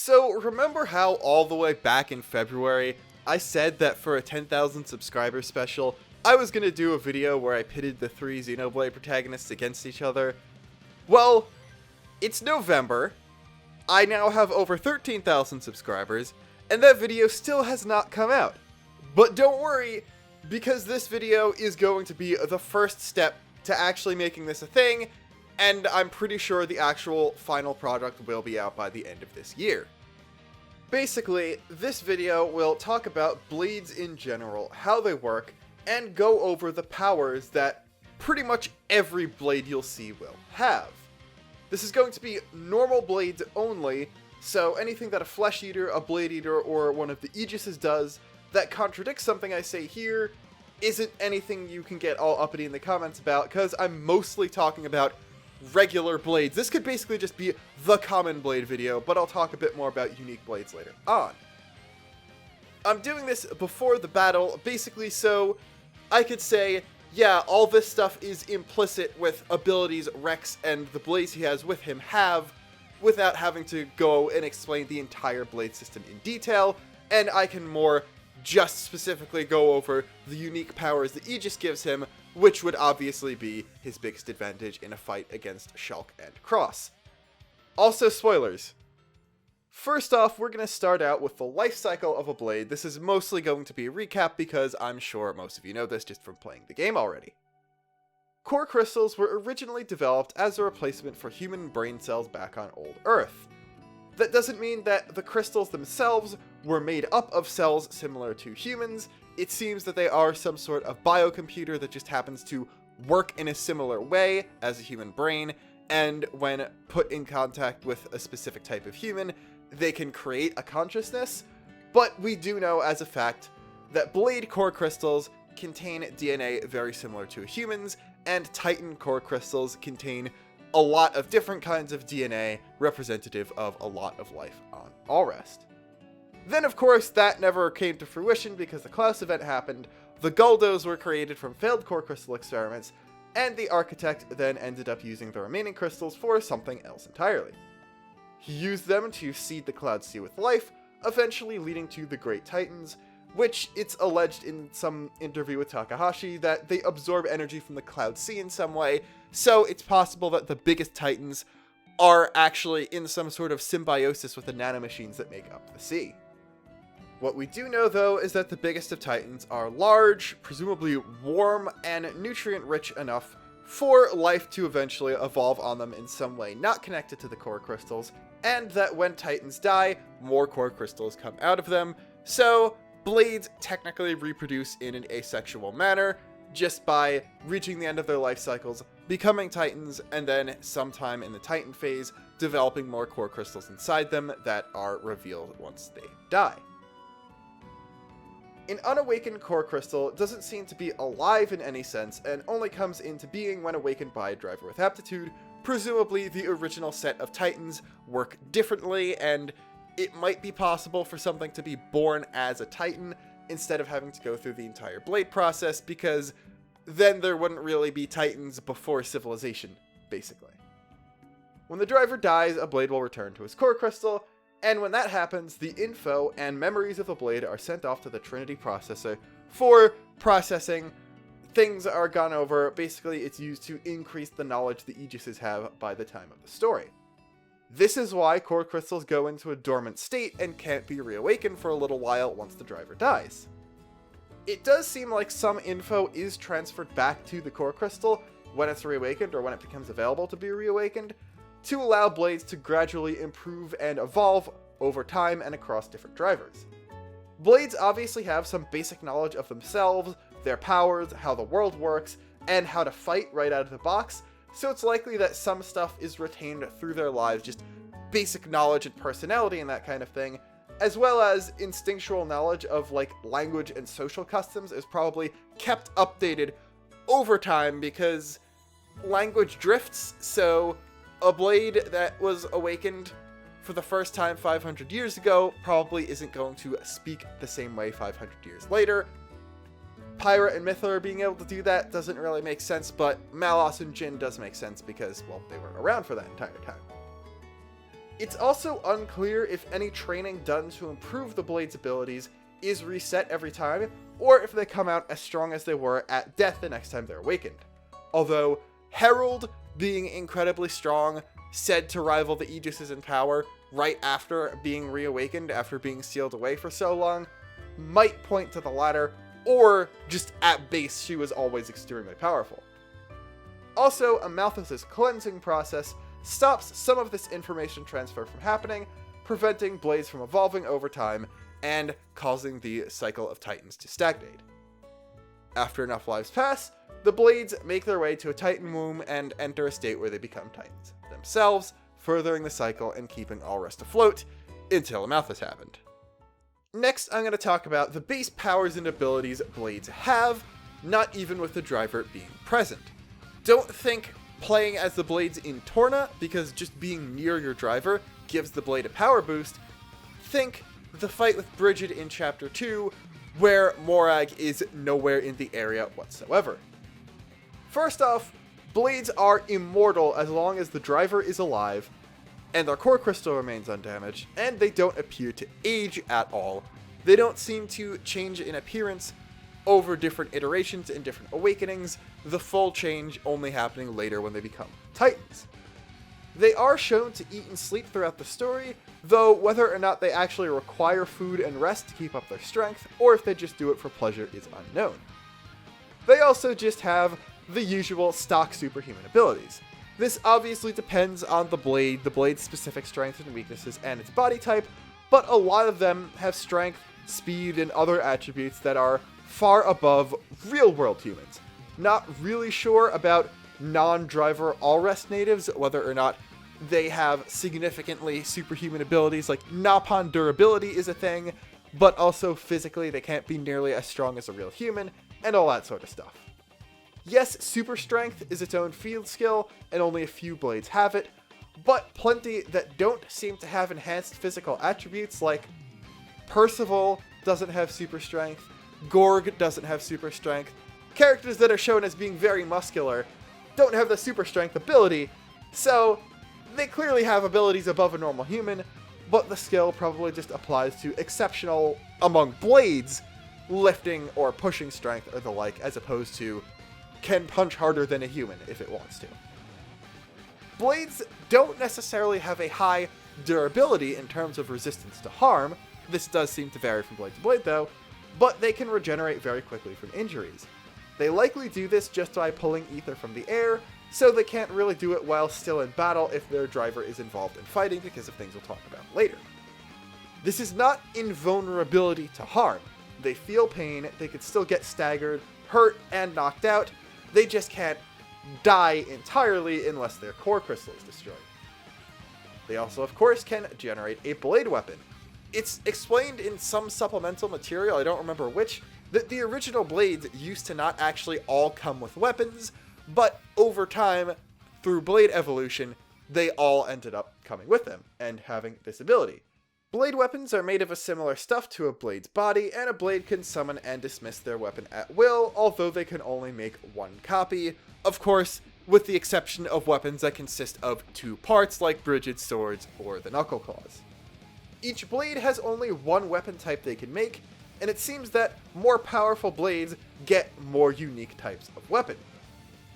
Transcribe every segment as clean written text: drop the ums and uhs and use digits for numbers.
So, remember how all the way back in February, I said that for a 10,000 subscriber special, I was gonna do a video where I pitted the three Xenoblade protagonists against each other? Well, it's November, I now have over 13,000 subscribers, and that video still has not come out. But don't worry, because this video is going to be the first step to actually making this a thing, and I'm pretty sure the actual final product will be out by the end of this year. Basically, this video will talk about blades in general, how they work, and go over the powers that pretty much every blade you'll see will have. This is going to be normal blades only, so anything that a Flesh Eater, a Blade Eater, or one of the Aegises does that contradicts something I say here isn't anything you can get all uppity in the comments about, because I'm mostly talking about regular blades. This could basically just be the common blade video, but I'll talk a bit more about unique blades later on. I'm doing this before the battle, basically so I could say, yeah, all this stuff is implicit with abilities Rex and the blades he has with him have, without having to go and explain the entire blade system in detail, and I can more just specifically go over the unique powers that Aegis gives him, which would obviously be his biggest advantage in a fight against Shulk and Cross. Also, spoilers. First off, we're going to start out with the life cycle of a blade. This is mostly going to be a recap because I'm sure most of you know this just from playing the game already. Core crystals were originally developed as a replacement for human brain cells back on old Earth. That doesn't mean that the crystals themselves were made up of cells similar to humans. It seems that they are some sort of biocomputer that just happens to work in a similar way as a human brain, and when put in contact with a specific type of human, they can create a consciousness. But we do know as a fact that blade core crystals contain DNA very similar to humans, and Titan core crystals contain a lot of different kinds of DNA representative of a lot of life on Allrest. Then, of course, that never came to fruition because the Klaus event happened, the Guldos were created from failed core crystal experiments, and the Architect then ended up using the remaining crystals for something else entirely. He used them to seed the Cloud Sea with life, eventually leading to the Great Titans, which it's alleged in some interview with Takahashi that they absorb energy from the Cloud Sea in some way, so it's possible that the biggest Titans are actually in some sort of symbiosis with the nanomachines that make up the sea. What we do know, though, is that the biggest of Titans are large, presumably warm, and nutrient-rich enough for life to eventually evolve on them in some way not connected to the core crystals, and that when Titans die, more core crystals come out of them, so blades technically reproduce in an asexual manner, just by reaching the end of their life cycles, becoming Titans, and then sometime in the Titan phase, developing more core crystals inside them that are revealed once they die. An unawakened core crystal doesn't seem to be alive in any sense, and only comes into being when awakened by a driver with aptitude. Presumably, the original set of Titans work differently, and it might be possible for something to be born as a Titan instead of having to go through the entire blade process, because then there wouldn't really be Titans before civilization, basically. When the driver dies, a blade will return to his core crystal, and when that happens, the info and memories of the blade are sent off to the Trinity processor for processing. Things are gone over. Basically, it's used to increase the knowledge the Aegises have by the time of the story. This is why core crystals go into a dormant state and can't be reawakened for a little while once the driver dies. It does seem like some info is transferred back to the core crystal when it's reawakened or when it becomes available to be reawakened, to allow blades to gradually improve and evolve over time and across different drivers. Blades obviously have some basic knowledge of themselves, their powers, how the world works, and how to fight right out of the box, so it's likely that some stuff is retained through their lives, just basic knowledge and personality and that kind of thing, as well as instinctual knowledge of like language and social customs is probably kept updated over time because language drifts, so a blade that was awakened for the first time 500 years ago probably isn't going to speak the same way 500 years later. Pyra and Mythra being able to do that doesn't really make sense, but Malos and Jin does make sense because, well, they were around for that entire time. It's also unclear if any training done to improve the blade's abilities is reset every time, or if they come out as strong as they were at death the next time they're awakened. Although Herald, being incredibly strong, said to rival the Aegis's in power right after being reawakened after being sealed away for so long, might point to the latter, or just at base she was always extremely powerful. Also, Amalthus's cleansing process stops some of this information transfer from happening, preventing blades from evolving over time and causing the cycle of Titans to stagnate. After enough lives pass, the blades make their way to a Titan womb and enter a state where they become Titans themselves, furthering the cycle and keeping all rest afloat until Amalthus happened. Next, I'm going to talk about the base powers and abilities blades have, not even with the driver being present. Don't think playing as the blades in Torna, because just being near your driver gives the blade a power boost. Think the fight with Brigid in Chapter 2, where Morag is nowhere in the area whatsoever. First off, blades are immortal as long as the driver is alive, and their core crystal remains undamaged, and they don't appear to age at all. They don't seem to change in appearance over different iterations and different awakenings, the full change only happening later when they become Titans. They are shown to eat and sleep throughout the story, though whether or not they actually require food and rest to keep up their strength, or if they just do it for pleasure is unknown. They also just have the usual stock superhuman abilities. This obviously depends on the blade's specific strengths and weaknesses, and its body type, but a lot of them have strength, speed, and other attributes that are far above real-world humans. Not really sure about non-driver all-rest natives, whether or not they have significantly superhuman abilities, like Napon durability is a thing, but also physically they can't be nearly as strong as a real human, and all that sort of stuff. Yes, super strength is its own field skill, and only a few blades have it, but plenty that don't seem to have enhanced physical attributes, like Percival doesn't have super strength, Gorg doesn't have super strength. Characters that are shown as being very muscular don't have the super strength ability, so they clearly have abilities above a normal human, but the skill probably just applies to exceptional, among blades, lifting or pushing strength or the like, as opposed to can punch harder than a human if it wants to. Blades don't necessarily have a high durability in terms of resistance to harm. This does seem to vary from blade to blade though, but they can regenerate very quickly from injuries. They likely do this just by pulling ether from the air, so they can't really do it while still in battle if their driver is involved in fighting because of things we'll talk about later. This is not invulnerability to harm. They feel pain, they could still get staggered, hurt, and knocked out. They just can't die entirely unless their core crystal is destroyed. They also, of course, can generate a blade weapon. It's explained in some supplemental material, I don't remember which, that the original blades used to not actually all come with weapons, but over time, through blade evolution, they all ended up coming with them and having this ability. Blade weapons are made of a similar stuff to a blade's body, and a blade can summon and dismiss their weapon at will, although they can only make one copy. Of course, with the exception of weapons that consist of two parts, like Brigid's swords or the knuckle claws. Each blade has only one weapon type they can make, and it seems that more powerful blades get more unique types of weapon.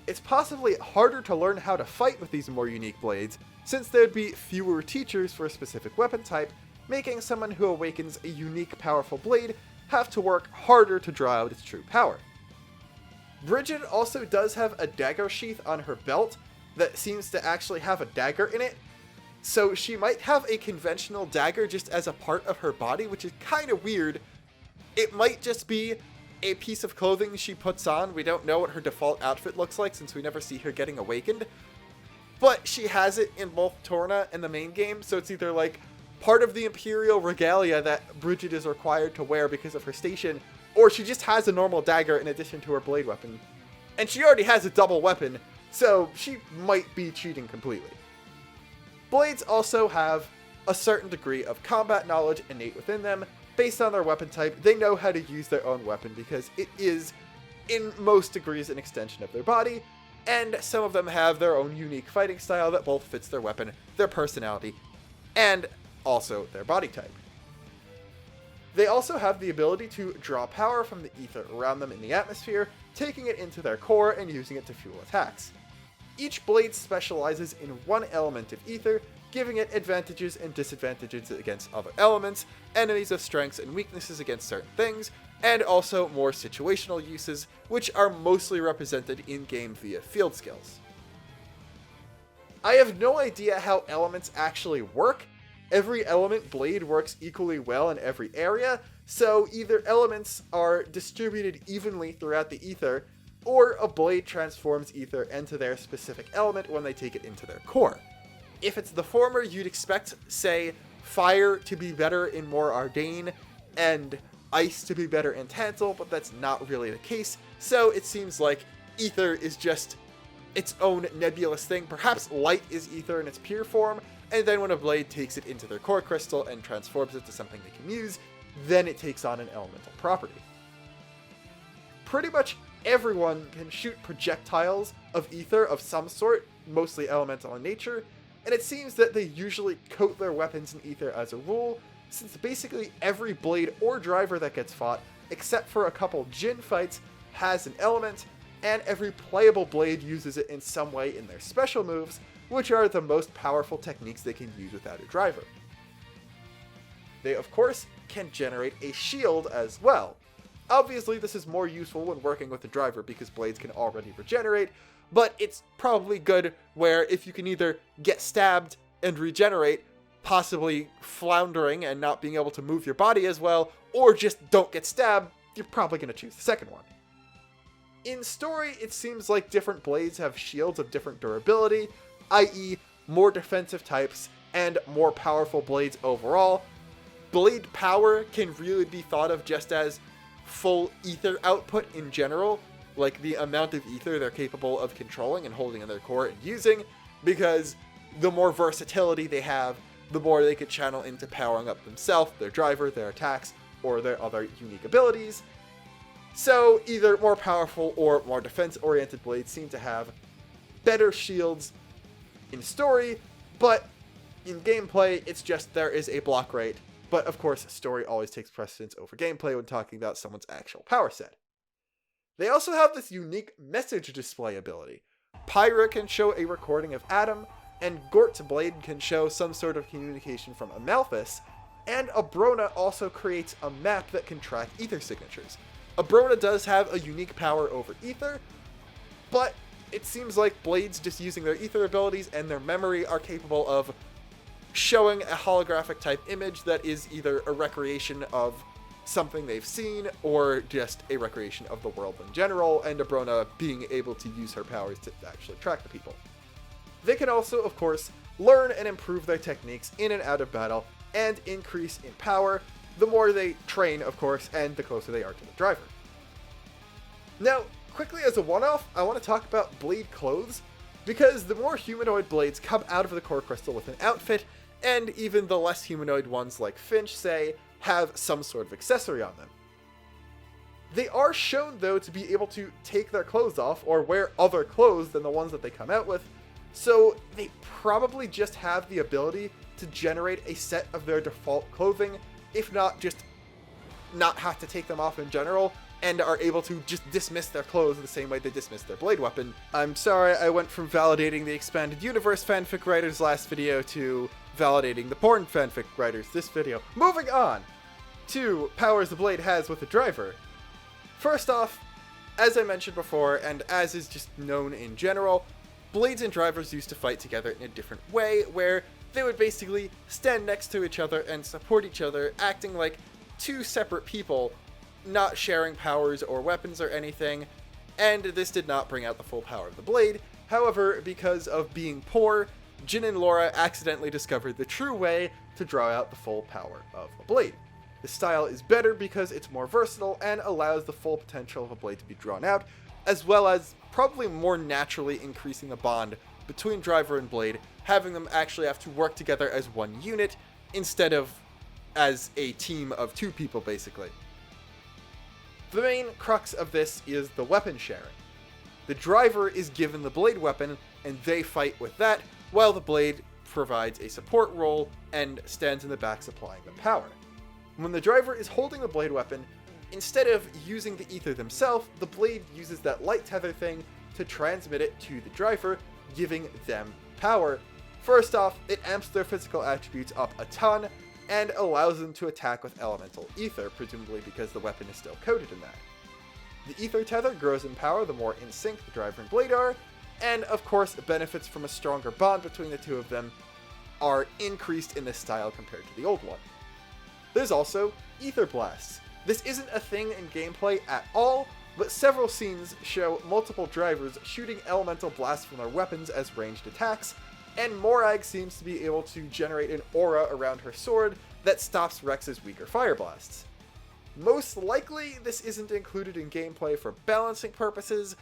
It's possibly harder to learn how to fight with these more unique blades, since there'd be fewer teachers for a specific weapon type, making someone who awakens a unique powerful blade have to work harder to draw out its true power. Brigid also does have a dagger sheath on her belt that seems to actually have a dagger in it, so she might have a conventional dagger just as a part of her body, which is kind of weird. It might just be a piece of clothing she puts on. We don't know what her default outfit looks like since we never see her getting awakened, but she has it in both Torna and the main game, so it's either like part of the Imperial regalia that Brigid is required to wear because of her station, or she just has a normal dagger in addition to her blade weapon. And she already has a double weapon, so she might be cheating completely. Blades also have a certain degree of combat knowledge innate within them. Based on their weapon type, they know how to use their own weapon because it is, in most degrees, an extension of their body, and some of them have their own unique fighting style that both fits their weapon, their personality, and also their body type. They also have the ability to draw power from the ether around them in the atmosphere, taking it into their core and using it to fuel attacks. Each blade specializes in one element of ether, giving it advantages and disadvantages against other elements, enemies of strengths and weaknesses against certain things, and also more situational uses, which are mostly represented in-game via field skills. I have no idea how elements actually work. Every element blade works equally well in every area, so either elements are distributed evenly throughout the ether, or a blade transforms ether into their specific element when they take it into their core. If it's the former, you'd expect, say, fire to be better in more Ardain, and ice to be better in Tantal, but that's not really the case, so it seems like ether is just its own nebulous thing. Perhaps light is ether in its pure form, and then when a blade takes it into their core crystal and transforms it to something they can use, then it takes on an elemental property. Pretty much everyone can shoot projectiles of ether of some sort, mostly elemental in nature, and it seems that they usually coat their weapons in ether as a rule, since basically every blade or driver that gets fought, except for a couple Jin fights, has an element, and every playable blade uses it in some way in their special moves, which are the most powerful techniques they can use without a driver. They, of course, can generate a shield as well. Obviously, this is more useful when working with a driver because blades can already regenerate, but it's probably good where if you can either get stabbed and regenerate, possibly floundering and not being able to move your body as well, or just don't get stabbed, you're probably going to choose the second one. In story, it seems like different blades have shields of different durability, i.e. more defensive types and more powerful blades overall. Blade power can really be thought of just as full ether output in general, like the amount of ether they're capable of controlling and holding in their core and using, because the more versatility they have, the more they could channel into powering up themselves, their driver, their attacks, or their other unique abilities. So either more powerful or more defense-oriented blades seem to have better shields in story, but in gameplay, it's just there is a block rate. But of course, story always takes precedence over gameplay when talking about someone's actual power set. They also have this unique message display ability. Pyra can show a recording of Adam, and Gort's blade can show some sort of communication from Amalthus, and Abrona also creates a map that can track ether signatures. Abrona does have a unique power over ether, but it seems like blades just using their ether abilities and their memory are capable of showing a holographic type image that is either a recreation of something they've seen or just a recreation of the world in general, and Abrona being able to use her powers to actually track the people. They can also, of course, learn and improve their techniques in and out of battle and increase in power the more they train, of course, and the closer they are to the driver. Now, quickly as a one-off, I want to talk about blade clothes, because the more humanoid blades come out of the core crystal with an outfit, and even the less humanoid ones like Finch, say, have some sort of accessory on them. They are shown, though, to be able to take their clothes off or wear other clothes than the ones that they come out with, so they probably just have the ability to generate a set of their default clothing, if not just not have to take them off in general, and are able to just dismiss their clothes the same way they dismiss their blade weapon. I'm sorry, I went from validating the Expanded Universe fanfic writers last video to validating the porn fanfic writers this video. Moving on to powers the blade has with the driver. First off, as I mentioned before, and as is just known in general, blades and drivers used to fight together in a different way, where they would basically stand next to each other and support each other, acting like two separate people, not sharing powers or weapons or anything, and this did not bring out the full power of the blade. However, because of being poor, Jin and Laura accidentally discovered the true way to draw out the full power of a blade. The style is better because it's more versatile and allows the full potential of a blade to be drawn out, as well as probably more naturally increasing the bond between driver and blade, having them actually have to work together as one unit instead of as a team of two people, basically. The main crux of this is the weapon sharing. The driver is given the blade weapon, and they fight with that, while the blade provides a support role and stands in the back supplying the power. When the driver is holding the blade weapon, instead of using the ether themselves, the blade uses that light tether thing to transmit it to the driver, giving them power. First off, it amps their physical attributes up a ton, and allows them to attack with elemental ether, presumably because the weapon is still coated in that. The ether tether grows in power the more in sync the driver and blade are, and of course benefits from a stronger bond between the two of them are increased in this style compared to the old one. There's also ether blasts. This isn't a thing in gameplay at all, but several scenes show multiple drivers shooting elemental blasts from their weapons as ranged attacks, and Morag seems to be able to generate an aura around her sword that stops Rex's weaker fire blasts. Most likely, this isn't included in gameplay for balancing purposes,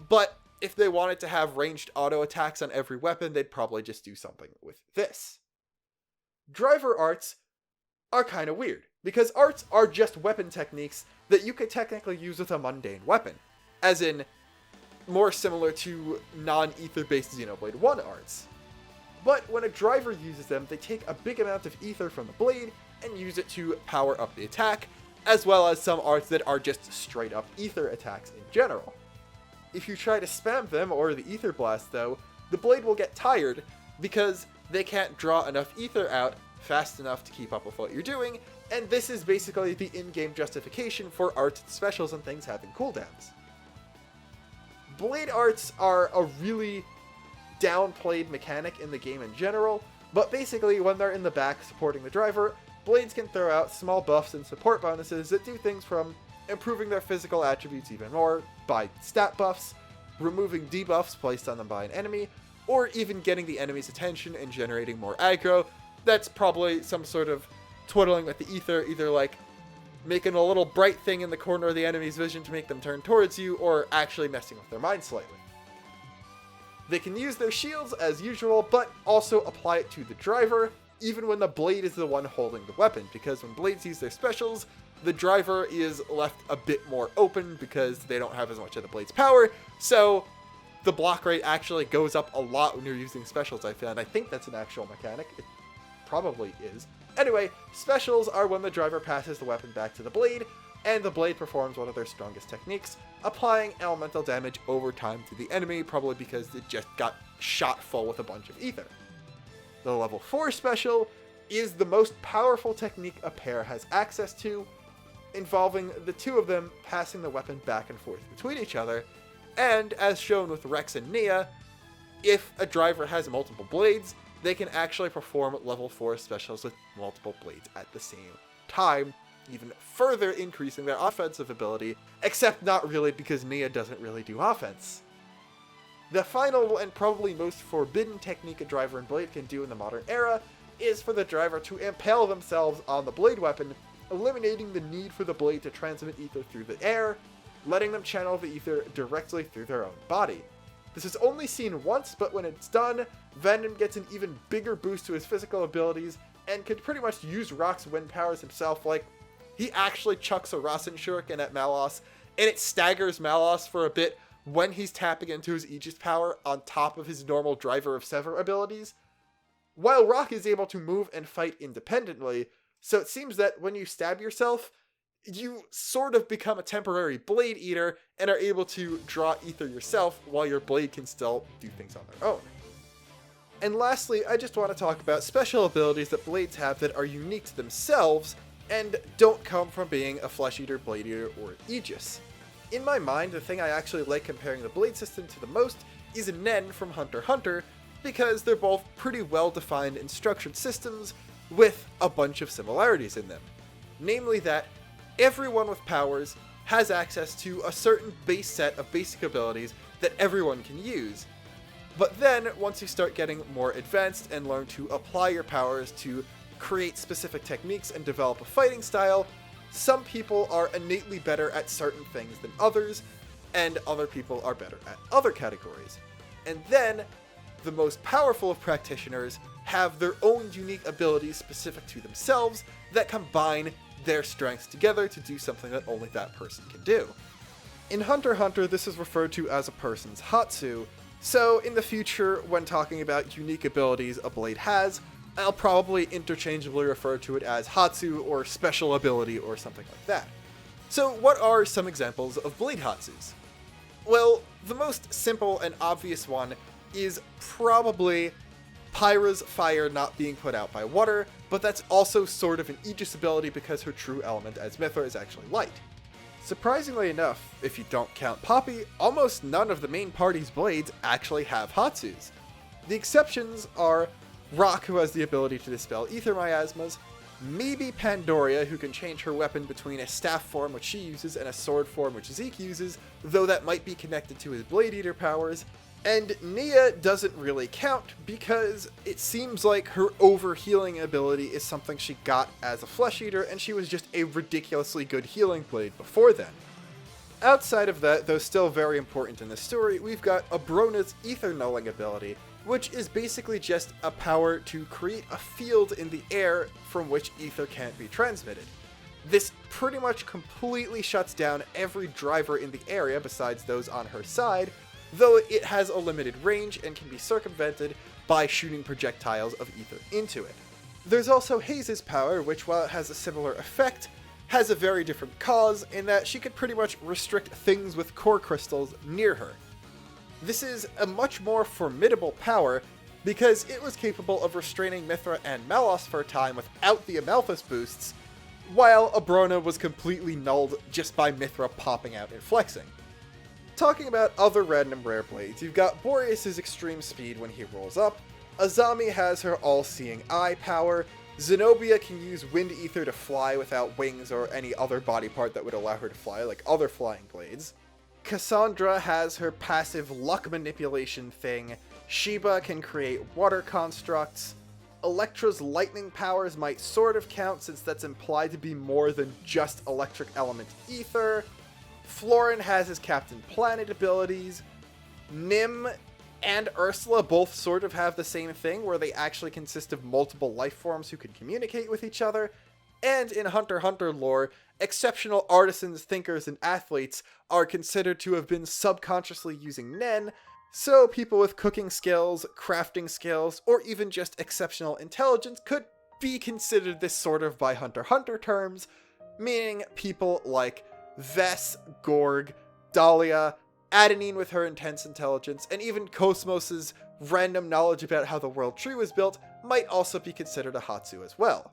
but if they wanted to have ranged auto attacks on every weapon, they'd probably just do something with this. Driver arts are kind of weird, because arts are just weapon techniques that you could technically use with a mundane weapon, as in, more similar to non-ether based Xenoblade 1 arts. But when a driver uses them, they take a big amount of ether from the blade and use it to power up the attack, as well as some arts that are just straight up ether attacks in general. If you try to spam them or the ether blast though, the blade will get tired because they can't draw enough ether out fast enough to keep up with what you're doing, and this is basically the in-game justification for arts and specials and things having cooldowns. Blade arts are a really downplayed mechanic in the game in general, but basically when they're in the back supporting the driver, blades can throw out small buffs and support bonuses that do things from improving their physical attributes even more by stat buffs, removing debuffs placed on them by an enemy, or even getting the enemy's attention and generating more aggro. That's probably some sort of twiddling with the ether, either like making a little bright thing in the corner of the enemy's vision to make them turn towards you, or actually messing with their mind slightly. They can use their shields as usual, but also apply it to the driver, even when the blade is the one holding the weapon, because when blades use their specials, the driver is left a bit more open because they don't have as much of the blade's power, so the block rate actually goes up a lot when you're using specials, I found. I think that's an actual mechanic. It probably is. Anyway, specials are when the driver passes the weapon back to the blade, and the blade performs one of their strongest techniques, applying elemental damage over time to the enemy, probably because it just got shot full with a bunch of ether. The level 4 special is the most powerful technique a pair has access to, involving the two of them passing the weapon back and forth between each other, and as shown with Rex and Nia, if a driver has multiple blades, they can actually perform level 4 specials with multiple blades at the same time, even further increasing their offensive ability, except not really because Nia doesn't really do offense. The final and probably most forbidden technique a driver and blade can do in the modern era is for the driver to impale themselves on the blade weapon, eliminating the need for the blade to transmit ether through the air, letting them channel the ether directly through their own body. This is only seen once, but when it's done, Venom gets an even bigger boost to his physical abilities and can pretty much use Rock's wind powers himself. Like, he actually chucks a Rasen Shuriken at Malos, and it staggers Malos for a bit when he's tapping into his Aegis power on top of his normal Driver of Sever abilities, while Rock is able to move and fight independently. So it seems that when you stab yourself, you sort of become a temporary Blade Eater and are able to draw ether yourself while your blade can still do things on their own. And lastly, I just want to talk about special abilities that blades have that are unique to themselves and don't come from being a Flesh Eater, Blade Eater, or Aegis. In my mind, the thing I actually like comparing the blade system to the most is Nen from Hunter x Hunter, because they're both pretty well defined and structured systems with a bunch of similarities in them. Namely that everyone with powers has access to a certain base set of basic abilities that everyone can use. But then, once you start getting more advanced and learn to apply your powers to create specific techniques and develop a fighting style, some people are innately better at certain things than others, and other people are better at other categories. And then, the most powerful of practitioners have their own unique abilities specific to themselves that combine their strengths together to do something that only that person can do. In Hunter x Hunter, this is referred to as a person's Hotsu, So in the future, when talking about unique abilities a blade has, I'll probably interchangeably refer to it as Hatsu or special ability or something like that. So what are some examples of blade Hatsus? Well, the most simple and obvious one is probably Pyra's fire not being put out by water, but that's also sort of an Aegis ability because her true element as Mithra is actually light. Surprisingly enough, if you don't count Poppy, almost none of the main party's blades actually have Hatsus. The exceptions are Rock, who has the ability to dispel ether miasmas, maybe Pandoria, who can change her weapon between a staff form which she uses and a sword form which Zeke uses, though that might be connected to his Blade Eater powers, and Nia doesn't really count because it seems like her overhealing ability is something she got as a Flesh Eater and she was just a ridiculously good healing blade before then. Outside of that, though still very important in the story, we've got Abrona's Ether Nulling ability, which is basically just a power to create a field in the air from which ether can't be transmitted. This pretty much completely shuts down every driver in the area besides those on her side, though it has a limited range and can be circumvented by shooting projectiles of ether into it. There's also Haze's power, which while it has a similar effect, has a very different cause in that she could pretty much restrict things with core crystals near her. This is a much more formidable power because it was capable of restraining Mithra and Malos for a time without the Amalthus boosts, while Abrona was completely nulled just by Mithra popping out and flexing. Talking about other random rare blades, you've got Boreas' extreme speed when he rolls up, Azami has her all-seeing eye power, Zenobia can use wind ether to fly without wings or any other body part that would allow her to fly, like other flying blades. Cassandra has her passive luck manipulation thing, Sheba can create water constructs, Electra's lightning powers might sort of count since that's implied to be more than just electric element ether, Florin has his Captain Planet abilities, Nim and Ursula both sort of have the same thing where they actually consist of multiple life forms who can communicate with each other, and in Hunter x Hunter lore, exceptional artisans, thinkers, and athletes are considered to have been subconsciously using Nen, so people with cooking skills, crafting skills, or even just exceptional intelligence could be considered this sort of by Hunter x Hunter terms, meaning people like Vess, Gorg, Dahlia, Adenine with her intense intelligence, and even Cosmos's random knowledge about how the world tree was built might also be considered a Hatsu as well.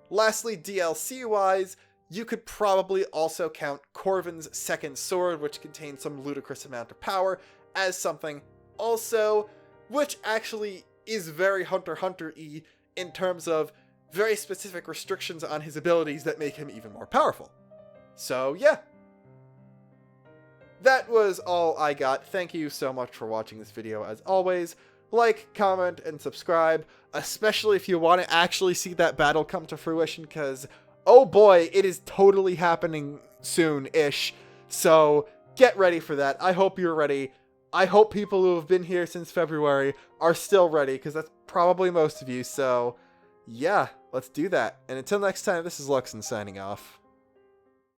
Lastly, DLC-wise, you could probably also count Corvin's second sword, which contains some ludicrous amount of power, as something also, which actually is very Hunter x Hunter-y in terms of very specific restrictions on his abilities that make him even more powerful. So yeah. That was all I got. Thank you so much for watching this video as always. Like, comment, and subscribe, especially if you want to actually see that battle come to fruition, because, oh boy, it is totally happening soon-ish. So, get ready for that. I hope you're ready. I hope people who have been here since February are still ready, because that's probably most of you. So, yeah, let's do that. And until next time, this is Luxin signing off.